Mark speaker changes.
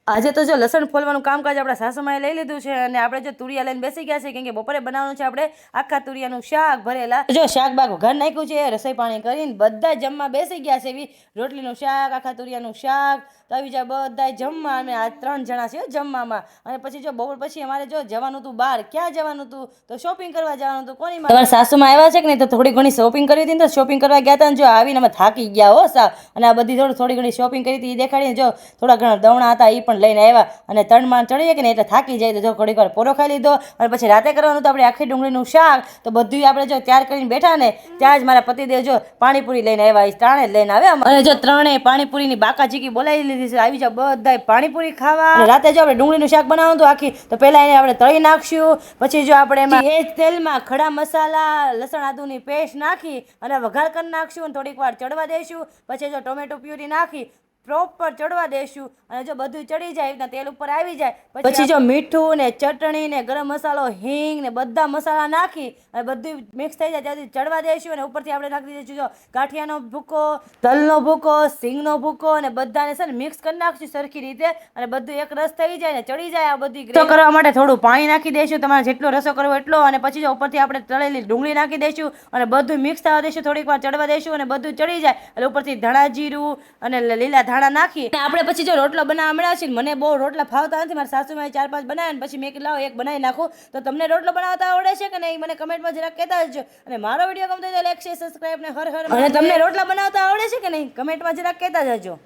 Speaker 1: આજે તો જો લસણ ફોલવાનું કામકાજ આપણા સાસુમાએ લઈ લીધું છે અને આપણે જો તુરિયા લઈને બેસી ગયા છે કેમ કે બપોરે બનાવવાનું છે આપણે આખા તુરિયાનું શાક ભરેલા જો શાક બાક ઘર નાખ્યું છે રસોઈ પાણી કરીને બધા જમવા બેસી ગયા છે એવી રોટલીનું શાક આખા તુરિયાનું શાક તો આવી જાય બધા જમવા અને આ 3 જણા છે જમવામાં અને પછી જો બપોર પછી અમારે જો જવાનું હતું બહાર ક્યાં જવાનું હતું તો શોપિંગ કરવા જવાનું હતું કોની તમારા સાસુમાં આવ્યા છે કે નહીં તો થોડી ઘણી શોપિંગ કરી હતી ને તો શોપિંગ કરવા ગયા હતા ને જો આવીને અમે થાકી ગયા હો સાવ અને આ બધી થોડી ઘણી શોપિંગ કરી હતી એ દેખાડીને જો થોડા ઘણા દવણા હતા એ પણ લઈને આવ્યા અને 3 માણ ચડીએ કે ને એટલે થાકી જાય તો જો ઘડીક વાર પોરો ખાઈ લીધો અને પછી રાતે કરવાનું તો આપણે આખી ડુંગળીનું શાક તો બધું આપણે જો તૈયાર કરીને બેઠા ને ત્યાં જ મારા પતિદેવ જો પાણીપુરી લઈને આવ્યા ત્રણે જ લઈને આવ્યા અને જો ત્રણેય પાણીપુરીની બાકાચીકી બોલાવી લીધી છે આવી જાવ બધાય પાણીપુરી ખાવા અને રાતે જો આપણે ડુંગળીનું શાક બનાવવાનું હતું આખી તો પહેલા એને આપણે તળી નાખશું પછી જો આપણે એમાં એ જ તેલમાં ખડા મસાલા લસણ આદુની પેસ્ટ નાખી અને વઘાર કરી નાખશું અને થોડીક વાર ચડવા દઈશું પછી જો ટોમેટો પ્યુરી નાખી પ્રોપર ચડવા દેશું અને જો બધું ચડી જાય એના તેલ ઉપર આવી જાય પછી જો મીઠું ને ચટણી ને ગરમ મસાલો હિંગ ને બધા મસાલા નાખી અને બધું મિક્સ થઈ જાય ત્યાંથી ચડવા દઈશું અને ઉપરથી આપણે નાખી દઈશું જો ગાંઠિયાનો ભૂકો તલનો ભૂકો સિંગનો ભૂકો અને બધાને છે ને મિક્સ કરી નાખશું સરખી રીતે અને બધું એક રસ થઈ જાય ને ચડી જાય આ બધી રસો કરવા માટે થોડું પાણી નાખી દઈશું તમારે જેટલો રસો કરવો એટલો અને પછી જો ઉપરથી આપણે તળેલી ડુંગળી નાખી દઈશું અને બધું મિક્સ થવા દઈશું થોડીક વાર ચડવા દઈશું અને બધું ચડી જાય એટલે ઉપરથી ધાણા જીરું અને લીલા ધાણા નાખી આપણે પછી જો રોટલો બનાવવા મળ્યા છે મને બહુ રોટલા ફાવતા નથી મારા સાસુમાએ 4-5 બનાવ્યા ને પછી મેં લાવો એક બનાવી નાખું તો તમને રોટલો બનાવતા આવડે છે કે નહીં મને કમેન્ટમાં જરાક કહેતા જજો અને મારો વિડીયો ગમતો હોય તો લાઈક શેર સબસ્ક્રાઇબ ને હર હર અને તમને રોટલા બનાવતા આવડે છે કે નહીં કમેન્ટમાં જરાક કહેતા જજો।